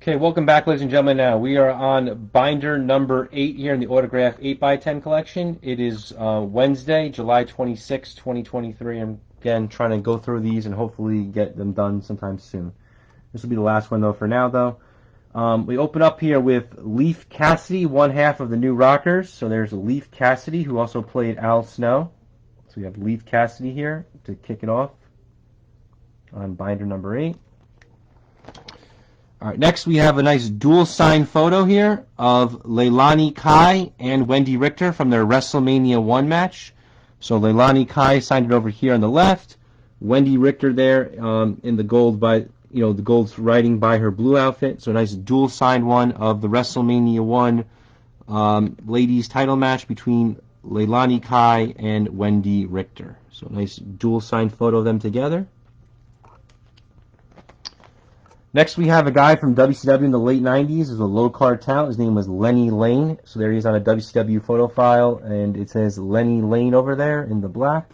Okay, welcome back, ladies and gentlemen. Now we are on binder number 8 here in the Autograph 8x10 collection. It is Wednesday, July 26, 2023. I'm again trying to go through these and hopefully get them done sometime soon. This will be the last one though for now though. We open up here with Leif Cassidy, one half of the New Rockers. So there's Leif Cassidy, who also played Al Snow. So we have Leif Cassidy here to kick it off on binder number 8. All right, next we have a nice dual sign photo here of Leilani Kai and Wendy Richter from their WrestleMania 1 match. So Leilani Kai signed it over here on the left. Wendy Richter there in the gold the gold's writing by her blue outfit. So a nice dual signed one of the WrestleMania 1 ladies title match between Leilani Kai and Wendy Richter. So a nice dual signed photo of them together. Next, we have a guy from WCW in the late 90s. He was a low-card talent. His name was Lenny Lane. So there he is on a WCW photo file, and it says Lenny Lane over there in the black.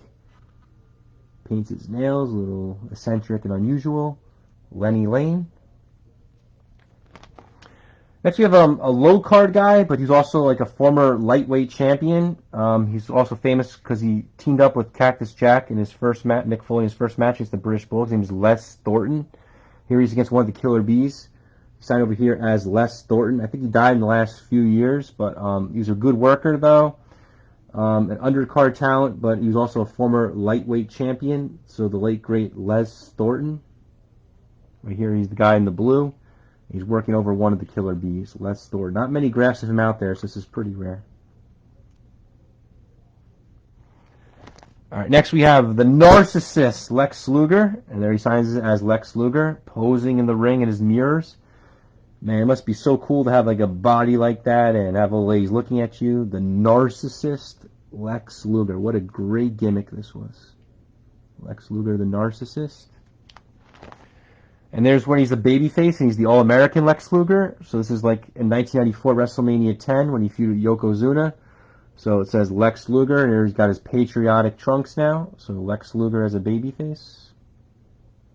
Paints his nails, a little eccentric and unusual. Lenny Lane. Next, we have a low-card guy, but he's also like a former lightweight champion. He's also famous because he teamed up with Cactus Jack in his first match, Mick Foley in his first match against the British Bulldog. His name is Les Thornton. Here he's against one of the Killer Bees. He signed over here as Les Thornton. I think he died in the last few years, but he was a good worker, though. An undercard talent, but he was also a former lightweight champion. So the late, great Les Thornton. Right here, he's the guy in the blue. He's working over one of the Killer Bees, Les Thornton. Not many graphs of him out there, so this is pretty rare. All right, next we have the narcissist Lex Luger, and there he signs it as Lex Luger, posing in the ring in his mirrors. Man, it must be so cool to have like a body like that and have all ladies looking at you. The narcissist Lex Luger. What a great gimmick this was. Lex Luger, the narcissist. And there's when he's a babyface and he's the All-American Lex Luger. So this is like in 1994 WrestleMania 10 when he feuded Yokozuna. So it says Lex Luger, and here he's got his patriotic trunks now. So Lex Luger as a babyface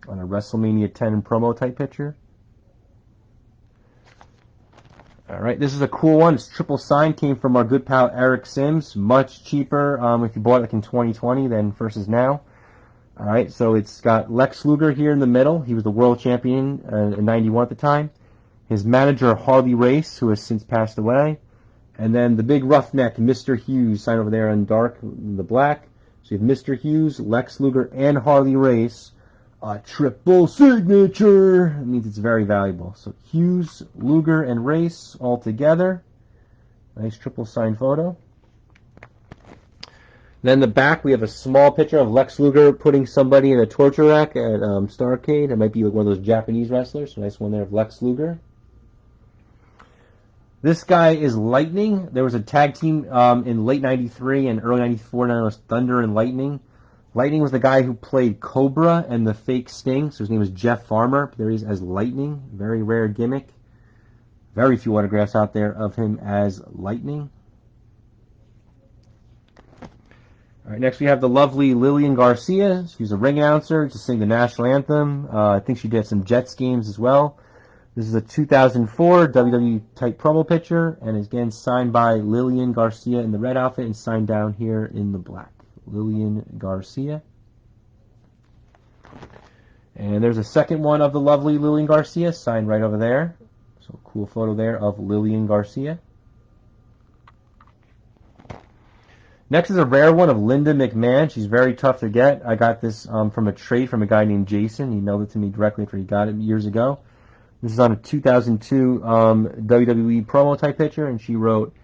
on a WrestleMania 10 promo type picture. All right, this is a cool one. It's triple signed. Came from our good pal Eric Sims. Much cheaper if you bought it like in 2020 than versus now. All right, so it's got Lex Luger here in the middle. He was the world champion in '91 at the time. His manager Harley Race, who has since passed away. And then the big roughneck, Mr. Hughes, signed over there in dark, in the black. So you have Mr. Hughes, Lex Luger, and Harley Race. A triple signature. That means it's very valuable. So Hughes, Luger, and Race all together. Nice triple signed photo. Then the back, we have a small picture of Lex Luger putting somebody in a torture rack at Starrcade. It might be like one of those Japanese wrestlers. So nice one there of Lex Luger. This guy is Lightning. There was a tag team in late 93 and early 94. Now it was Thunder and Lightning. Lightning was the guy who played Cobra and the fake Sting. So his name is Jeff Farmer. There he is as Lightning. Very rare gimmick. Very few autographs out there of him as Lightning. All right, next we have the lovely Lillian Garcia. She's a ring announcer to sing the national anthem. I think she did some Jets games as well. This is a 2004 WWE type promo picture, and is again signed by Lillian Garcia in the red outfit and signed down here in the black. Lillian Garcia. And there's a second one of the lovely Lillian Garcia, signed right over there. So cool photo there of Lillian Garcia. Next is a rare one of Linda McMahon. She's very tough to get. I got this from a trade from a guy named Jason. He mailed it to me directly after he got it years ago. This is on a 2002 WWE promo type picture, and she wrote,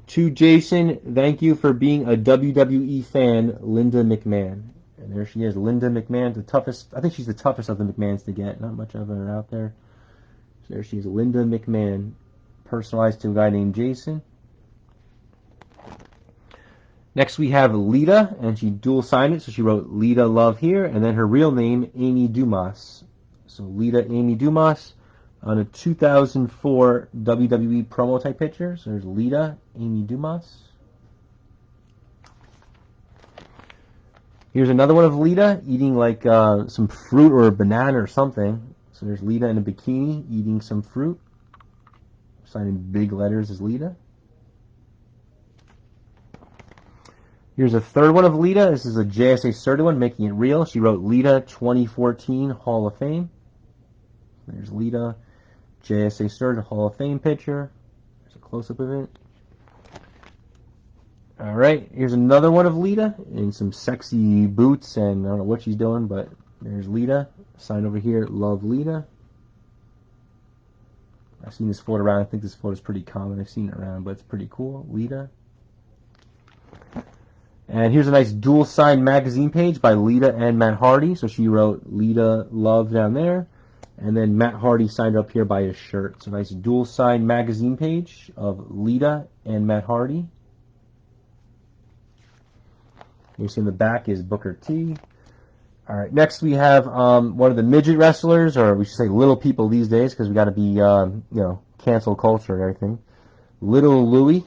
"To Jason, thank you for being a WWE fan, Linda McMahon." And there she is, Linda McMahon, the toughest. I think she's the toughest of the McMahons to get. Not much of her out there. So there she is, Linda McMahon, personalized to a guy named Jason. Next we have Lita, and she dual signed it, so she wrote Lita Love here, and then her real name, Amy Dumas. So Lita Amy Dumas on a 2004 WWE promo type picture. So there's Lita Amy Dumas. Here's another one of Lita eating like some fruit or a banana or something. So there's Lita in a bikini eating some fruit. signed in big letters as Lita. Here's a third one of Lita. This is a JSA certified one, making it real. She wrote Lita 2014 Hall of Fame. There's Lita, JSA certified Hall of Fame picture. There's a close-up of it. All right, here's another one of Lita in some sexy boots, and I don't know what she's doing, but there's Lita. Signed over here, Love Lita. I've seen this photo around. I think this photo is pretty common. I've seen it around, but it's pretty cool. Lita. And here's a nice dual-signed magazine page by Lita and Matt Hardy. So she wrote Lita Love down there. And then Matt Hardy signed up here by his shirt. So nice dual-signed magazine page of Lita and Matt Hardy. You see in the back is Booker T. All right, next we have one of the midget wrestlers, or we should say little people these days, because we got to be, you know, cancel culture and everything. Little Louie.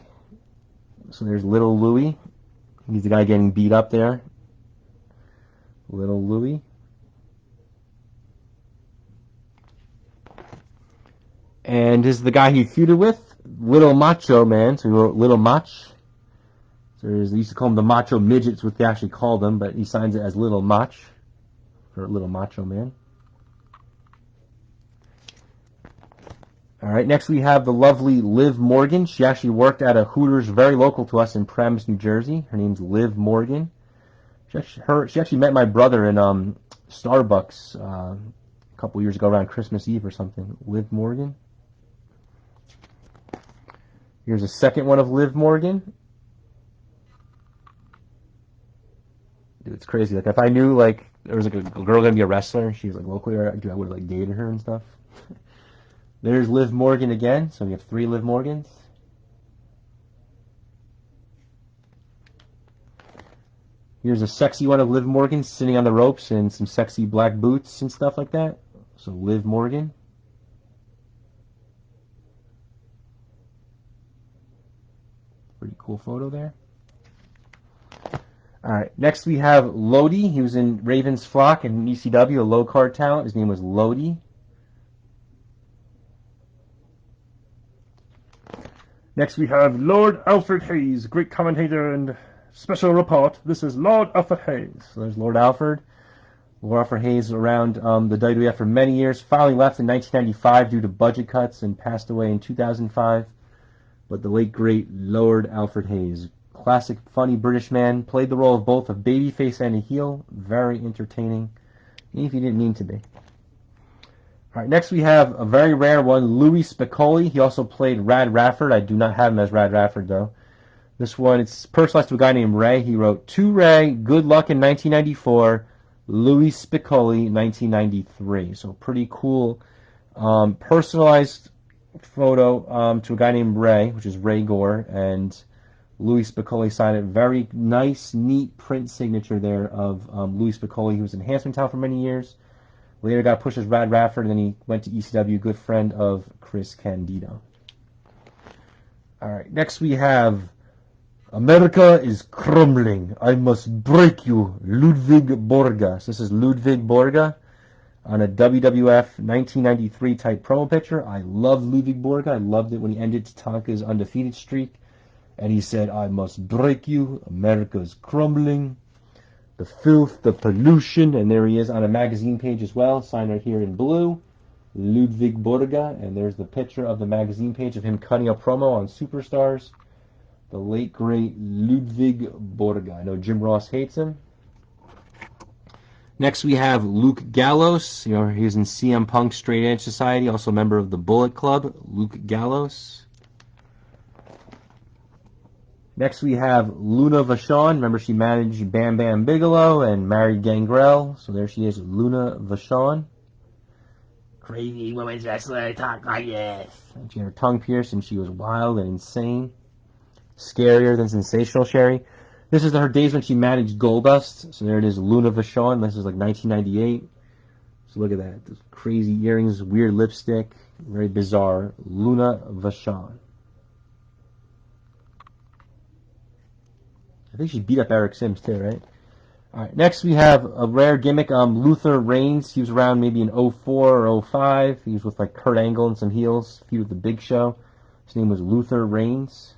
So there's Little Louie. He's the guy getting beat up there. Little Louie. And this is the guy he feuded with, Little Macho Man. So he wrote Little Mach. So they used to call him the Macho Midgets, what they actually called them, but he signs it as Little Mach, or Little Macho Man. All right, next we have the lovely Liv Morgan. She actually worked at a Hooters very local to us in Paramus, New Jersey. Her name's Liv Morgan. She actually met my brother in Starbucks a couple years ago around Christmas Eve or something. Liv Morgan. Here's a second one of Liv Morgan. Dude, it's crazy. Like, if I knew, like, there was, like, a girl gonna be a wrestler, she was, like, locally, I would have, like, dated her and stuff. There's Liv Morgan again. So we have 3 Liv Morgans. Here's a sexy one of Liv Morgan sitting on the ropes in some sexy black boots and stuff like that. So Liv Morgan. Pretty cool photo there. All right, next we have Lodi. He was in Raven's Flock and ECW, a low-card talent. His name was Lodi. Next we have Lord Alfred Hayes, great commentator and special report. This is Lord Alfred Hayes. So there's Lord Alfred. Lord Alfred Hayes around the WWF for many years. Finally left in 1995 due to budget cuts and passed away in 2005. But the late, great Lord Alfred Hayes. Classic, funny British man. Played the role of both a babyface and a heel. Very entertaining, even if he didn't mean to be. All right, next we have a very rare one, Louis Spicolli. He also played Rad Rafford. I do not have him as Rad Rafford, though. This one, it's personalized to a guy named Ray. He wrote, To Ray, good luck in 1994, Louis Spicolli, 1993. So pretty cool personalized photo to a guy named Ray, which is Ray Gore, and Louis Spicolli signed it. Very nice, neat print signature there of Louis Spicolli, who was in Enhancement Talent for many years. Later got pushed as Rad Rafford, and then he went to ECW, good friend of Chris Candido. All right, next we have America is crumbling. I must break you, Ludwig Borga. So this is Ludwig Borga on a WWF 1993 type promo picture. I love Ludwig Borga. I loved it when he ended Tatanka's undefeated streak. And he said, I must break you. America's crumbling. The filth, the pollution. And there he is on a magazine page as well. Signed right here in blue. Ludwig Borga. And there's the picture of the magazine page of him cutting a promo on Superstars. The late, great Ludwig Borga. I know Jim Ross hates him. Next we have Luke Gallows. You know, he was in CM Punk Straight Edge Society. Also a member of the Bullet Club. Luke Gallows. Next we have Luna Vachon. Remember, she managed Bam Bam Bigelow and married Gangrel. So there she is, Luna Vachon. Crazy women's wrestler, talk like this. And she had her tongue pierced and she was wild and insane. Scarier than Sensational Sherry. This is her days when she managed Goldust. So there it is, Luna Vachon. This is like 1998. So look at that. Those crazy earrings, weird lipstick. Very bizarre. Luna Vachon. I think she beat up Eric Sims too, right? All right. Next we have a rare gimmick. Luther Reigns. He was around maybe in 04 or 05. He was with like Kurt Angle and some heels. He was the Big Show. His name was Luther Reigns.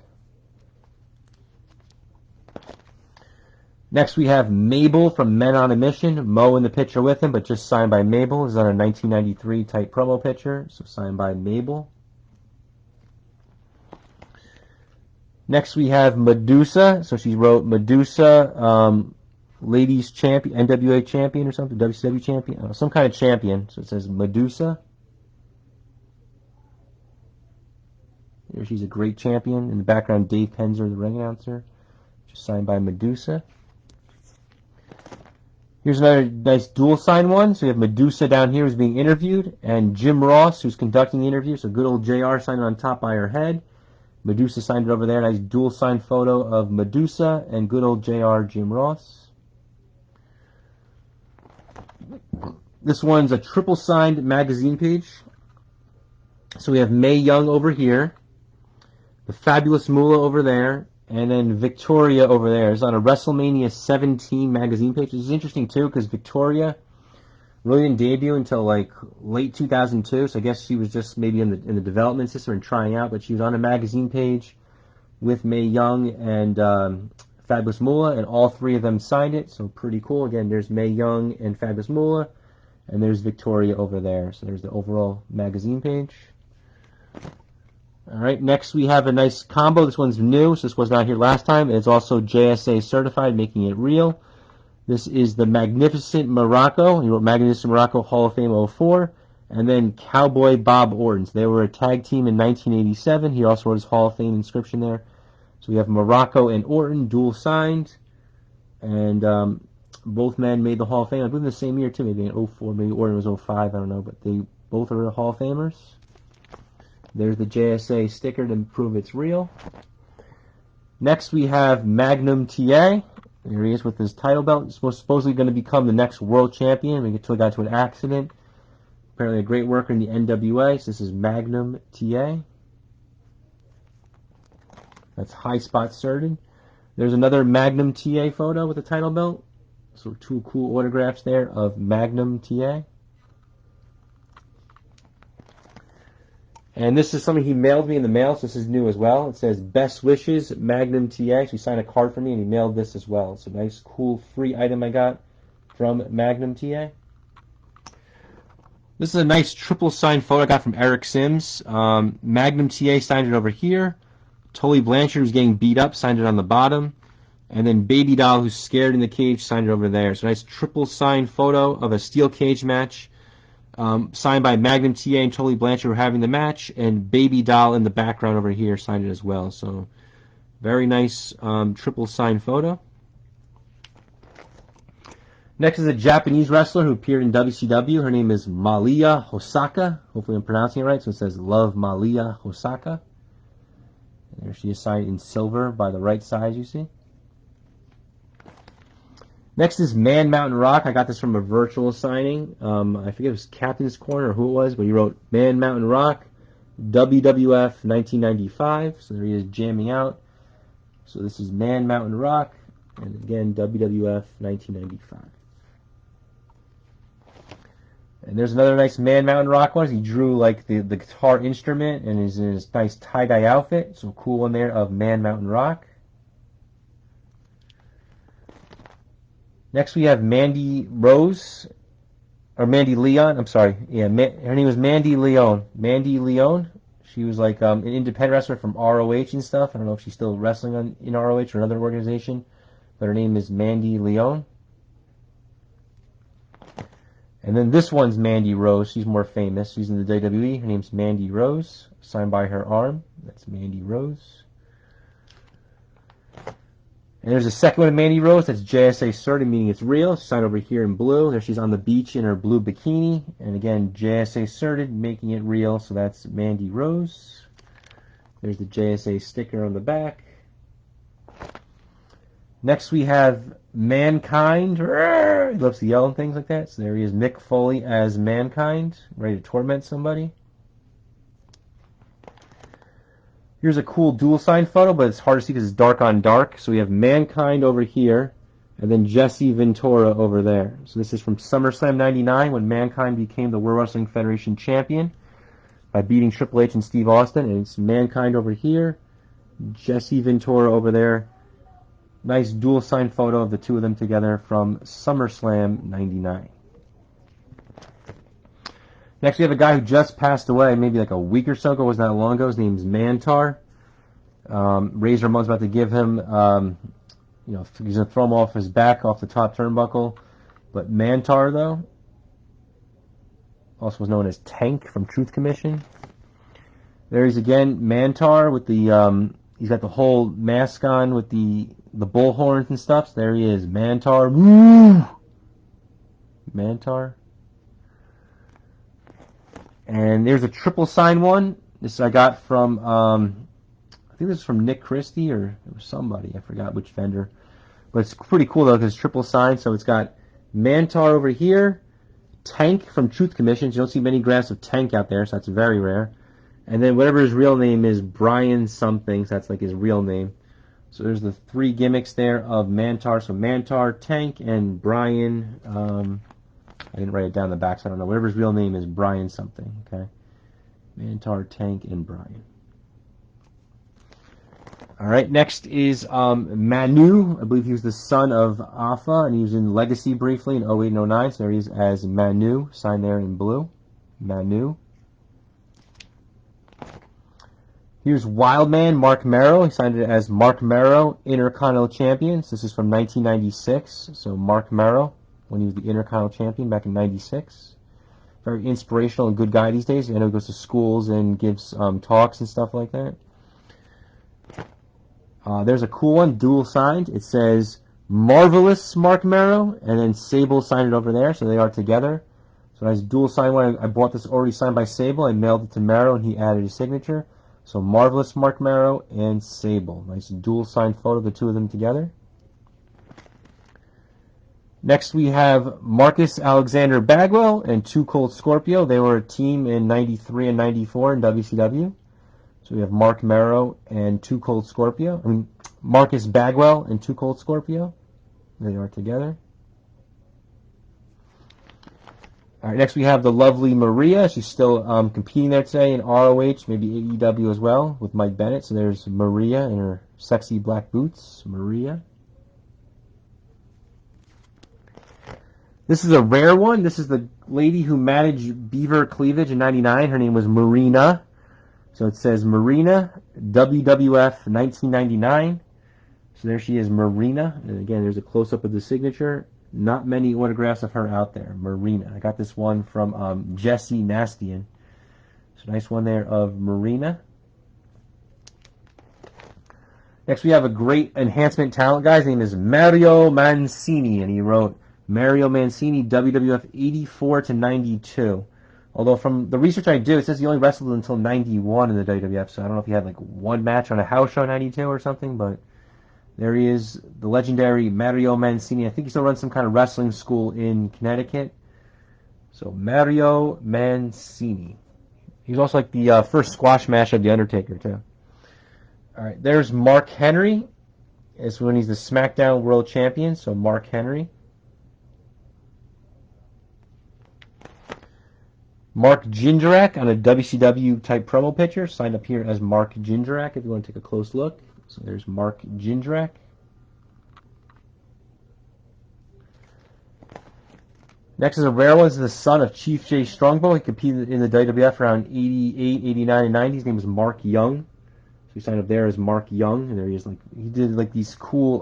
Next we have Mabel from Men on a Mission. Mo in the picture with him, but just signed by Mabel. This is on a 1993 type promo picture, so signed by Mabel. Next we have Medusa. So she wrote Medusa, ladies champion, NWA champion or something, WCW champion, some kind of champion. So it says Medusa. Here she's a great champion. In the background, Dave Penzer, the ring announcer. Just signed by Medusa. Here's another nice dual sign one. So we have Medusa down here who's being interviewed, and Jim Ross who's conducting the interview. So good old JR signed it on top by her head. Medusa signed it over there. Nice dual sign photo of Medusa and good old JR Jim Ross. This one's a triple signed magazine page. So we have Mae Young over here, the Fabulous Moolah over there, and then Victoria over there. It's on a WrestleMania 17 magazine page. This is interesting too because Victoria really didn't debut until like late 2002. So I guess she was just maybe in the development system and trying out. But she was on a magazine page with Mae Young and Fabulous Moolah, and all three of them signed it. So pretty cool. Again, there's Mae Young and Fabulous Moolah, and there's Victoria over there. So there's the overall magazine page. All right, next we have a nice combo. This one's new, so this was not here last time. It's also JSA certified, making it real. This is the Magnificent Morocco. He wrote Magnificent Morocco Hall of Fame 04. And then Cowboy Bob Orton. So they were a tag team in 1987. He also wrote his Hall of Fame inscription there. So we have Morocco and Orton, dual signed. And both men made the Hall of Fame. I believe in the same year, too. Maybe in 04, maybe Orton was 05, I don't know. But they both are the Hall of Famers. There's the JSA sticker to prove it's real. Next we have Magnum TA. There he is with his title belt. He's supposedly going to become the next world champion. We got into an accident. Apparently a great worker in the NWA. So this is Magnum TA. That's High Spot Certain. There's another Magnum TA photo with the title belt. So two cool autographs there of Magnum TA. And this is something he mailed me in the mail, so this is new as well. It says, Best Wishes, Magnum TA. So he signed a card for me, and he mailed this as well. It's a nice, cool, free item I got from Magnum TA. This is a nice triple signed photo I got from Eric Sims. Magnum TA signed it over here. Tully Blanchard, who's getting beat up, signed it on the bottom. And then Baby Doll, who's scared in the cage, signed it over there. So nice triple signed photo of a steel cage match. Signed by Magnum TA and Tully Blanchard were having the match, and Baby Doll in the background over here signed it as well. So very nice triple signed photo. Next is a Japanese wrestler who appeared in WCW. Her name is Malia Hosaka. Hopefully I'm pronouncing it right. So it says Love Malia Hosaka. And there she is signed in silver by the right side, you see. Next is Man Mountain Rock. I got this from a virtual signing. I forget if it was Captain's Corner or who it was, but he wrote Man Mountain Rock, WWF 1995. So there he is jamming out. So this is Man Mountain Rock, and again, WWF 1995. And there's another nice Man Mountain Rock one. He drew like the guitar instrument and is in his nice tie-dye outfit. So cool one there of Man Mountain Rock. Next we have Mandy Rose, or Mandy Leon, I'm sorry. Yeah, her name was Mandy Leon. Mandy Leon. She was like an independent wrestler from ROH and stuff. I don't know if she's still wrestling in ROH or another organization, but her name is Mandy Leon. And then this one's Mandy Rose. She's more famous. She's in the WWE. Her name's Mandy Rose, signed by her arm. That's Mandy Rose. And there's a second one of Mandy Rose. That's JSA certain, meaning it's real. She's signed over here in blue. There she's on the beach in her blue bikini. And again, JSA certain, making it real. So that's Mandy Rose. There's the JSA sticker on the back. Next we have Mankind. He loves to yell and things like that. So there he is, Mick Foley as Mankind, ready to torment somebody. Here's a cool dual sign photo, but it's hard to see because it's dark on dark. So we have Mankind over here, and then Jesse Ventura over there. So this is from SummerSlam 99 when Mankind became the World Wrestling Federation champion. by beating Triple H and Steve Austin. And it's Mankind over here, Jesse Ventura over there. Nice dual sign photo of the two of them together from SummerSlam 99. Next, we have a guy who just passed away, maybe like a week or so ago, wasn't that long ago. His name's Mantar. Razor Ramon's about to give him, he's going to throw him off his back, off the top turnbuckle. But Mantar, though, also was known as Tank from Truth Commission. There he's again, Mantar with the, he's got the whole mask on with the bull horns and stuff. So there he is, Mantar. Woo! Mantar. And there's a triple sign one. This I got from, I think this is from Nick Christie or somebody. I forgot which vendor. But it's pretty cool, though, because it's triple sign. So it's got Mantar over here, Tank from Truth Commission. You don't see many graphs of Tank out there, so that's very rare. And then whatever his real name is, Brian something, so that's like his real name. So there's the three gimmicks there of Mantar. So Mantar, Tank, and Brian, I didn't write it down in the back, so I don't know. Whatever his real name is, Brian something, okay? Mantar, Tank, and Brian. All right, next is Manu. I believe he was the son of Afa, and he was in Legacy briefly in 08 and 09, so there he is as Manu, signed there in blue. Manu. Here's Wildman, Mark Merrow. He signed it as Mark Merrow, Intercontinental Champion. This is from 1996, so Mark Merrow, when he was the Intercontinental Champion back in 96. Very inspirational and good guy these days. I know he goes to schools and gives talks and stuff like that. There's a cool one, dual signed. It says Marvelous Mark Merrow, and then Sable signed it over there, so they are together. So nice dual signed one. I bought this already signed by Sable. I mailed it to Merrow, and he added his signature. So Marvelous Mark Merrow and Sable. Nice dual signed photo of the two of them together. Next we have Marcus Alexander Bagwell and Too Cold Scorpio. They were a team in 93 and 94 in WCW. So we have Mark Merrow and Too Cold Scorpio. Marcus Bagwell and Too Cold Scorpio. They are together. All right, next we have the lovely Maria. She's still competing there today in ROH, maybe AEW as well, with Mike Bennett. So there's Maria in her sexy black boots. Maria. This is a rare one. This is the lady who managed Beaver Cleavage in 99. Her name was Marina. So it says Marina, WWF 1999. So there she is, Marina. And again, there's a close-up of the signature. Not many autographs of her out there. Marina. I got this one from Jesse Nastian. So nice one there of Marina. Next we have a great enhancement talent guy. His name is Mario Mancini, and he wrote Mario Mancini, WWF 84 to 92. Although from the research I do, it says he only wrestled until 91 in the WWF, so I don't know if he had like one match on a house show in 92 or something, but there he is, the legendary Mario Mancini. I think he still runs some kind of wrestling school in Connecticut. So Mario Mancini. He's also like the first squash match of The Undertaker, too. All right, there's Mark Henry. It's when he's the SmackDown World Champion, so Mark Henry. Mark Jindrak on a WCW type promo picture, signed up here as Mark Jindrak if you want to take a close look. So there's Mark Jindrak. Next is a rare one. This is the son of Chief Jay Strongbow. He competed in the WWF around 88, 89, and 90. His name was Mark Young. So he signed up there as Mark Young, and there he is. Like he did like these cool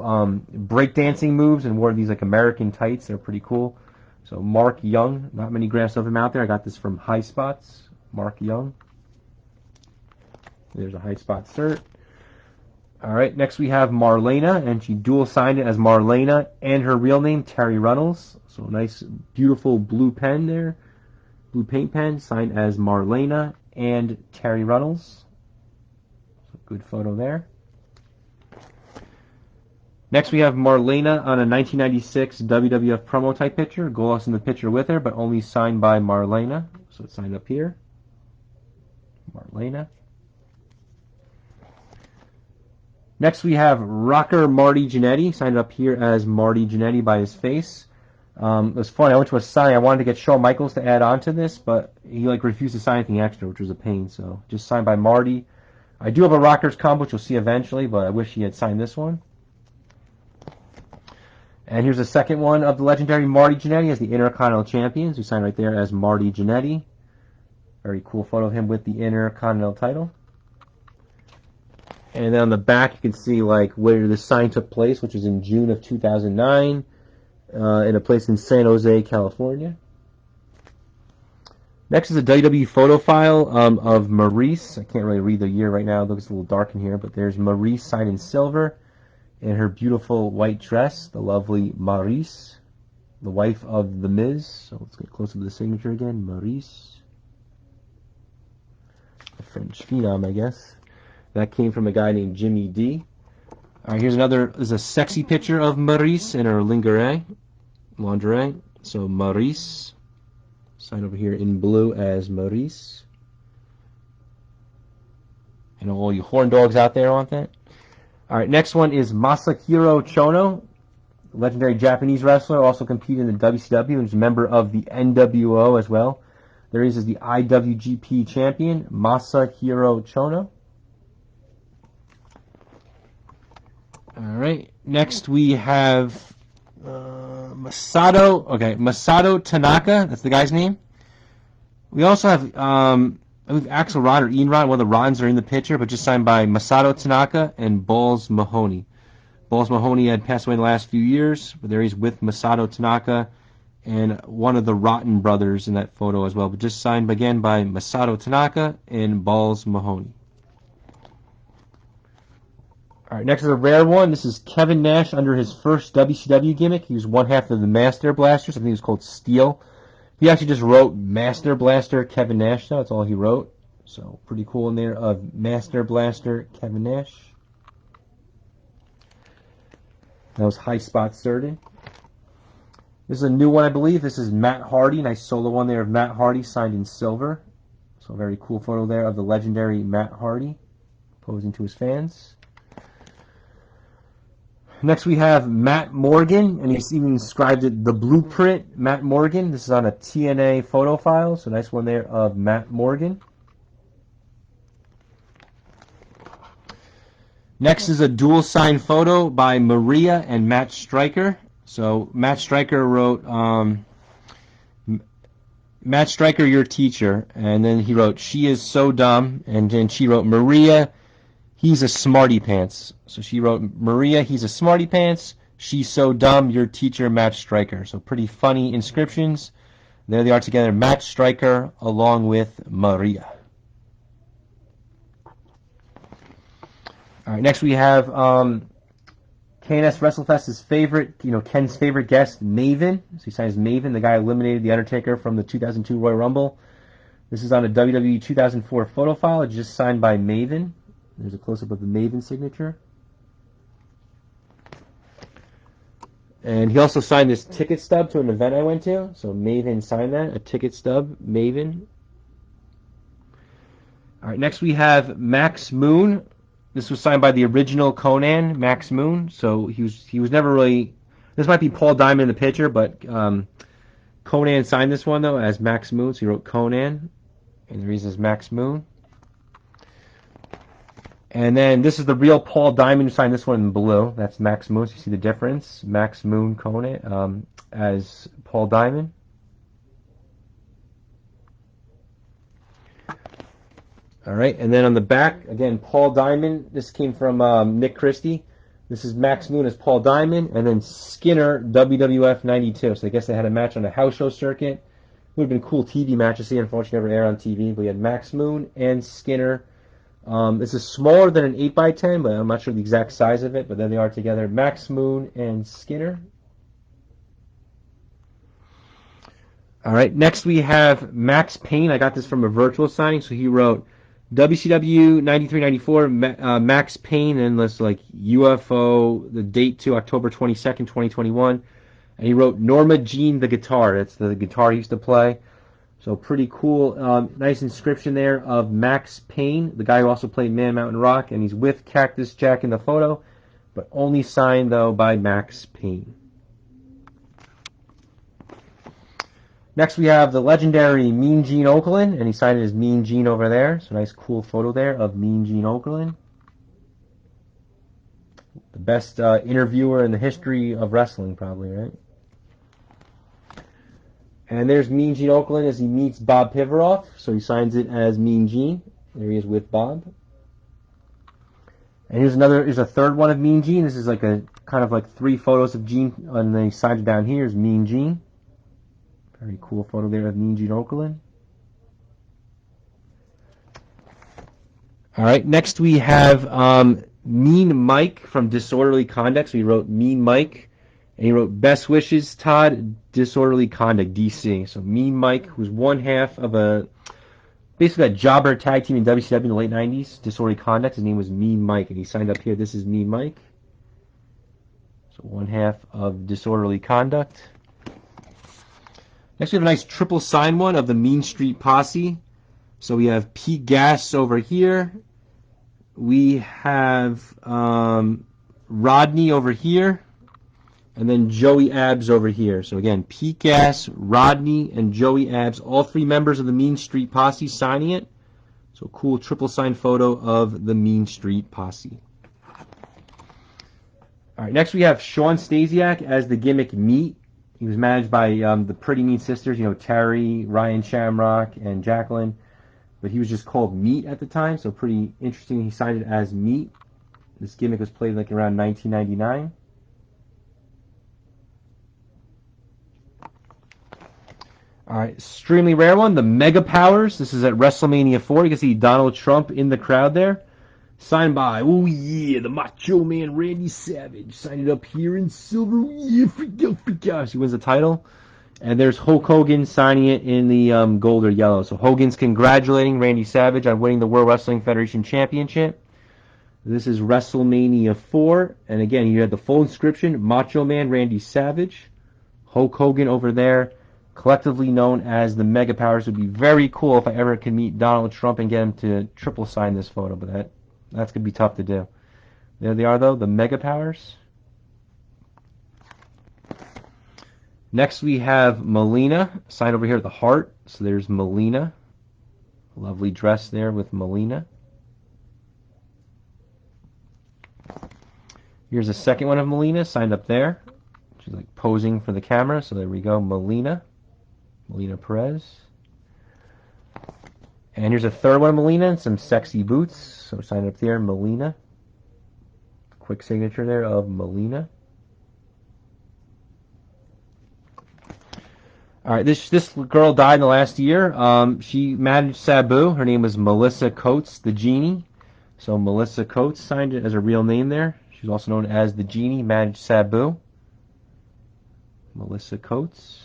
breakdancing moves and wore these like American tights. They're pretty cool. So Mark Young, not many graphs of him out there. I got this from High Spots. Mark Young. There's a High Spot cert. All right, next we have Marlena, and she dual signed it as Marlena and her real name, Terry Runnels. So nice, beautiful blue pen there. Blue paint pen, signed as Marlena and Terry Runnels. So good photo there. Next, we have Marlena on a 1996 WWF promo type picture. Golos in the picture with her, but only signed by Marlena. So it's signed up here. Marlena. Next, we have rocker Marty Jannetty, signed up here as Marty Jannetty by his face. It was funny. I went to a signing. I wanted to get Shawn Michaels to add on to this, but he like refused to sign anything extra, which was a pain. So just signed by Marty. I do have a Rockers combo, which you'll see eventually, but I wish he had signed this one. And here's the second one of the legendary Marty Jannetty as the Intercontinental Champions, who signed right there as Marty Jannetty. Very cool photo of him with the Intercontinental title. And then on the back, you can see like where the sign took place, which was in June of 2009, in a place in San Jose, California. Next is a WWE photo file of Maryse. I can't really read the year right now. It looks a little dark in here, but there's Maryse signed in silver in her beautiful white dress, the lovely Maryse, the wife of The Miz. So let's get closer to the signature again. Maryse. A French phenom, I guess. That came from a guy named Jimmy D. All right, here's another. There's a sexy picture of Maryse in her lingerie. So Maryse. Sign over here in blue as Maryse. And all you horn dogs out there want that. All right, next one is Masahiro Chono, legendary Japanese wrestler, also competed in the WCW and is a member of the NWO as well. There he is as the IWGP champion, Masahiro Chono. All right, next we have Masato Tanaka. That's the guy's name. We also have I believe Axel Rotten or Ian Rotten. One of the Rottens are in the picture, but just signed by Masato Tanaka and Balls Mahoney. Balls Mahoney had passed away in the last few years, but there he's with Masato Tanaka and one of the Rotten brothers in that photo as well, but just signed again by Masato Tanaka and Balls Mahoney. All right, next is a rare one. This is Kevin Nash under his first WCW gimmick. He was one half of the Master Blasters. I think it was called Steel. He actually just wrote Master Blaster Kevin Nash, though. That's all he wrote. So pretty cool in there of Master Blaster Kevin Nash. That was High Spot Certain. This is a new one, I believe. This is Matt Hardy. Nice solo one there of Matt Hardy signed in silver. So a very cool photo there of the legendary Matt Hardy posing to his fans. Next we have Matt Morgan, and he's even described it, the Blueprint Matt Morgan. This is on a TNA photo file, so nice one there of Matt Morgan. Next is a dual sign photo by Maria and Matt Striker. So Matt Striker wrote, Matt Striker, your teacher, and then he wrote, she is so dumb, and then she wrote, Maria, he's a smarty pants. So she wrote, Maria, he's a smarty pants. She's so dumb, your teacher, Matt Striker. So pretty funny inscriptions. There they are together, Matt Striker along with Maria. All right, next we have KNS WrestleFest's favorite, Ken's favorite guest, Maven. So he signs Maven, the guy who eliminated The Undertaker from the 2002 Royal Rumble. This is on a WWE 2004 photo file. It's just signed by Maven. There's a close-up of the Maven signature. And he also signed this ticket stub to an event I went to. So Maven signed that, a ticket stub, Maven. All right, next we have Max Moon. This was signed by the original Conan, Max Moon. So he was never really. This might be Paul Diamond in the picture, but Conan signed this one though as Max Moon. So he wrote Conan, and the reason is Max Moon. And then this is the real Paul Diamond who signed this one in blue. That's Max Moon. So you see the difference, Max Moon Conan as Paul Diamond. All right, and then on the back, again, Paul Diamond. This came from Nick Christie. This is Max Moon as Paul Diamond, and then Skinner, WWF 92. So I guess they had a match on the house show circuit. Would have been a cool TV match to see. Unfortunately, never aired on TV. But we had Max Moon and Skinner. This is smaller than an 8x10, but I'm not sure the exact size of it. But then they are together, Max Moon and Skinner. All right, next we have Max Payne. I got this from a virtual signing, so he wrote WCW 93-94, Max Payne, and let's like UFO, the date to October 22nd, 2021. And he wrote Norma Jean the guitar. That's the guitar he used to play. So pretty cool. Nice inscription there of Max Payne, the guy who also played Man Mountain Rock, and he's with Cactus Jack in the photo, but only signed, though, by Max Payne. Next, we have the legendary Mean Gene Okerlund, and he signed it as Mean Gene over there. So nice, cool photo there of Mean Gene Okerlund. The best interviewer in the history of wrestling, probably, right? And there's Mean Gene Okerlund as he meets Bob Pivaroff. So he signs it as Mean Gene. There he is with Bob. And here's a third one of Mean Gene. This is like a kind of like 3 photos of Gene, and then he signed it down here as Mean Gene. Very cool photo there of Mean Gene Okerlund. All right, next we have Mean Mike from Disorderly Conduct. So he wrote Mean Mike, and he wrote Best Wishes, Todd, Disorderly Conduct, DC. So Mean Mike, who's one half of basically a jobber tag team in WCW in the late 90s, Disorderly Conduct. His name was Mean Mike, and he signed up here. This is Mean Mike. So one half of Disorderly Conduct. Next we have a nice triple sign one of the Mean Street Posse. So we have Pete Gas over here. We have Rodney over here. And then Joey Abs over here. So again, Pete Gas, Rodney, and Joey Abs, all 3 members of the Mean Street Posse signing it. So cool triple sign photo of the Mean Street Posse. All right, next we have Sean Stasiak as the gimmick Meat. He was managed by the Pretty Mean Sisters, Terry, Ryan Shamrock, and Jacqueline. But he was just called Meat at the time, so pretty interesting. He signed it as Meat. This gimmick was played like around 1999. All right, extremely rare one, the Mega Powers. This is at WrestleMania 4. You can see Donald Trump in the crowd there. Signed by, oh yeah, the Macho Man Randy Savage. Signed it up here in silver. Yeah, freak out. He wins the title. And there's Hulk Hogan signing it in the gold or yellow. So Hogan's congratulating Randy Savage on winning the World Wrestling Federation Championship. This is WrestleMania 4. And again, you had the full inscription, Macho Man Randy Savage. Hulk Hogan over there, collectively known as the Mega Powers. It would be very cool if I ever could meet Donald Trump and get him to triple sign this photo, but that's going to be tough to do. There they are, though, the Mega Powers. Next we have Melina, signed over here at the heart. So there's Melina. Lovely dress there with Melina. Here's a second one of Melina, signed up there. She's like posing for the camera. So there we go, Melina. Melina Perez. And here's a third one of Melina and some sexy boots. So signed up there, Melina. Quick signature there of Melina. All right, this girl died in the last year. She managed Sabu. Her name was Melissa Coates, the Genie. So Melissa Coates signed it as a real name there. She's also known as the Genie, managed Sabu. Melissa Coates.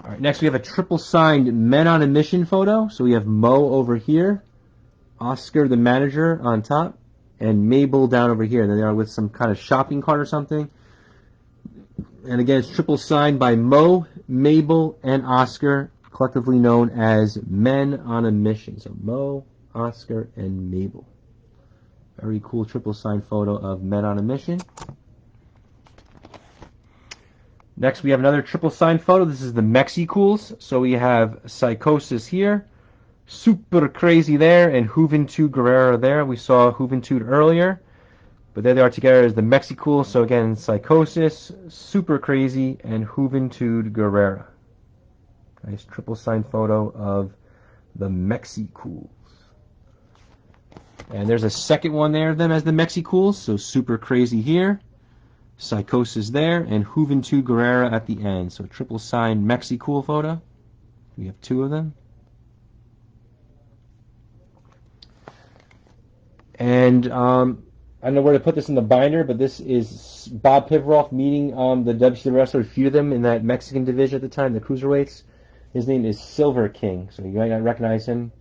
All right, next we have a triple signed Men on a Mission photo. So we have Mo over here, Oscar the manager on top, and Mabel down over here. And then they are with some kind of shopping cart or something. And again, it's triple signed by Mo, Mabel, and Oscar, collectively known as Men on a Mission. So Mo, Oscar, and Mabel. Very cool triple signed photo of Men on a Mission. Next, we have another triple signed photo. This is the Mexicools. So we have Psychosis here, Super Crazy there, and Juventud Guerrera there. We saw Juventud earlier, but there they are together as the Mexicools. So again, Psychosis, Super Crazy, and Juventud Guerrera. Nice triple signed photo of the Mexicools. And there's a second one there of them as the Mexicools. So Super Crazy here, Psychosis there, and Juventud Guerrera at the end. So triple signed Mexicool photo. We have 2 of them. And I don't know where to put this in the binder, but this is Bob Pivaroff meeting the WCW wrestler who feuded them in that Mexican division at the time, the Cruiserweights. His name is Silver King, so you might not recognize him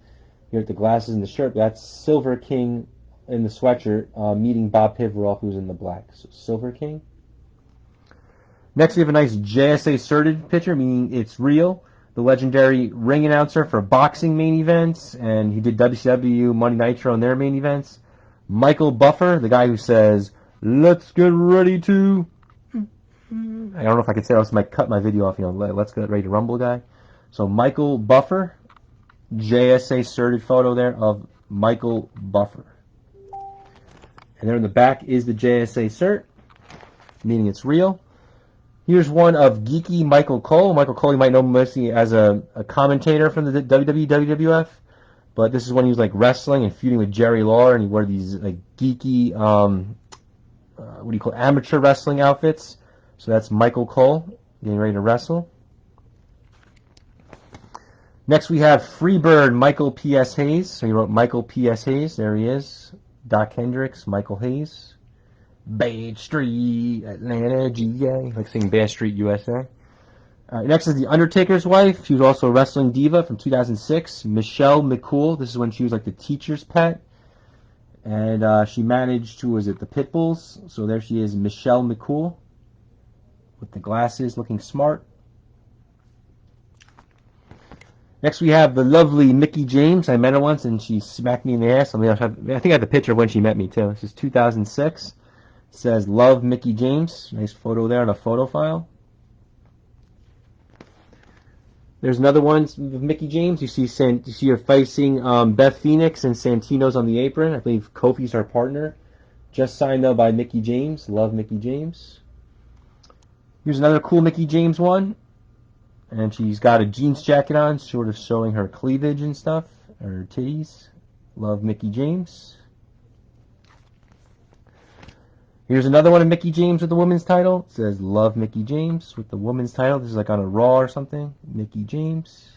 here with the glasses and the shirt, but that's Silver King in the sweatshirt meeting Bob Pivaroff, who's in the black. So Silver King. Next, we have a nice JSA certed picture, meaning it's real. The legendary ring announcer for boxing main events, and he did WCW, Monday Nitro, and their main events. Michael Buffer, the guy who says, "Let's get ready to I don't know if I can say, I also might cut my video off. Let's get ready to rumble, guy. So Michael Buffer, JSA certed photo there of Michael Buffer. And there in the back is the JSA cert, meaning it's real. Here's one of Geeky Michael Cole. Michael Cole, you might know mostly as a commentator from the WWE, WWF. But this is when he was like wrestling and feuding with Jerry Lawler, and he wore these like geeky, what do you call it, amateur wrestling outfits. So that's Michael Cole getting ready to wrestle. Next we have Freebird Michael P.S. Hayes. So he wrote Michael P.S. Hayes. There he is. Doc Hendricks, Michael Hayes. Bad Street, Atlanta, GA. Like singing Bad Street, USA. Next is The Undertaker's wife. She was also a wrestling diva from 2006. Michelle McCool. This is when she was like the teacher's pet. And she managed to, was it the Pitbulls? So there she is, Michelle McCool. With the glasses, looking smart. Next we have the lovely Mickie James. I met her once and she smacked me in the ass. I think I have the picture of when she met me too. This is 2006. It says, love Mickie James. Nice photo there on a photo file. There's another one of Mickie James. You see her facing Beth Phoenix and Santino's on the apron. I believe Kofi's her partner. Just signed though by Mickie James. Love Mickie James. Here's another cool Mickie James one. And she's got a jeans jacket on, sort of showing her cleavage and stuff. Her titties. Love Mickie James. Here's another one of Mickie James with the women's title. It says, love Mickie James with the women's title. This is like on a Raw or something. Mickie James.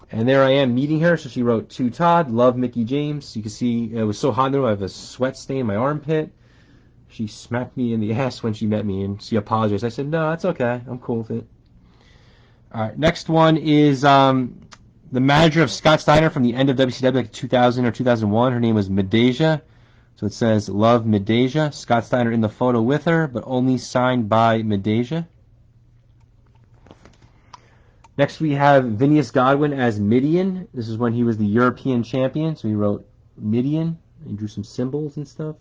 And there I am meeting her. So she wrote, to Todd, love Mickie James. You can see it was so hot in the room. I have a sweat stain in my armpit. She smacked me in the ass when she met me, and she apologized. I said, no, that's okay. I'm cool with it. All right, next one is the manager of Scott Steiner from the end of WCW, like 2000 or 2001. Her name was Midajah. So it says, love Midajah. Scott Steiner in the photo with her, but only signed by Midajah. Next we have Phineas Godwin as Midian. This is when he was the European champion, so he wrote Midian. He drew some symbols and stuff.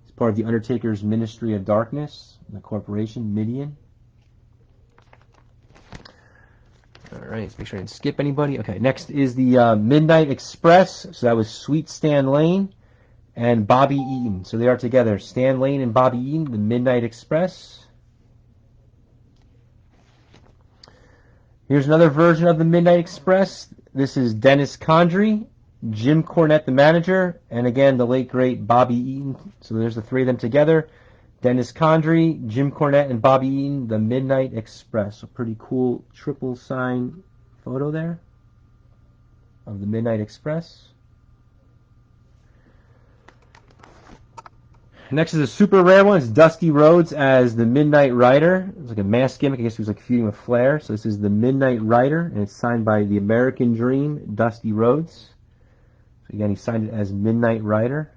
He's part of the Undertaker's Ministry of Darkness, the corporation, Midian. Alright, let's make sure I didn't skip anybody. Okay, next is the Midnight Express. So that was Sweet Stan Lane and Bobby Eaton. So they are together. Stan Lane and Bobby Eaton, the Midnight Express. Here's another version of the Midnight Express. This is Dennis Condrey, Jim Cornette, the manager, and again, the late, great Bobby Eaton. So there's the three of them together. Dennis Condrey, Jim Cornette, and Bobby Eaton, the Midnight Express. A pretty cool triple sign photo there of the Midnight Express. Next is a super rare one. It's Dusty Rhodes as the Midnight Rider. It's like a mask gimmick. I guess he was like feuding with Flair. So this is the Midnight Rider, and it's signed by the American Dream, Dusty Rhodes. So again, he signed it as Midnight Rider.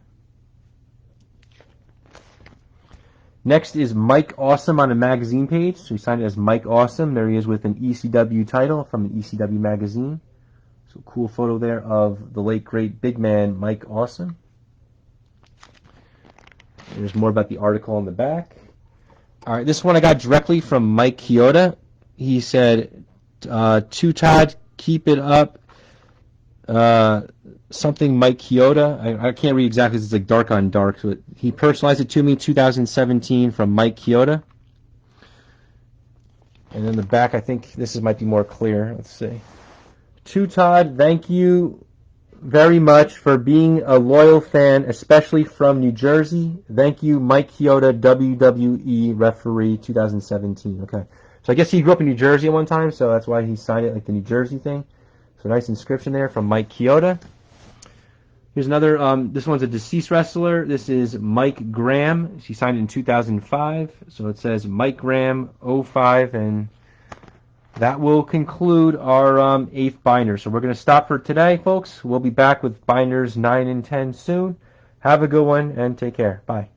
Next is Mike Awesome on a magazine page. So he signed it as Mike Awesome. There he is with an ECW title from an ECW magazine. So cool photo there of the late, great big man, Mike Awesome. There's more about the article on the back. All right, this one I got directly from Mike Chioda. He said, to Todd, keep it up. Something Mike Chioda. I can't read exactly. It's like dark on dark. So he personalized it to me, 2017, from Mike Chioda. And then the back, I think this might be more clear. Let's see. To Todd, thank you very much for being a loyal fan, especially from New Jersey. Thank you, Mike Chioda, WWE referee, 2017. Okay. So I guess he grew up in New Jersey at one time, so that's why he signed it like the New Jersey thing. So nice inscription there from Mike Chioda. Here's another, this one's a deceased wrestler. This is Mike Graham. She signed it in 2005. So it says Mike Graham 05, and that will conclude our 8th binder. So we're going to stop for today, folks. We'll be back with binders 9 and 10 soon. Have a good one, and take care. Bye.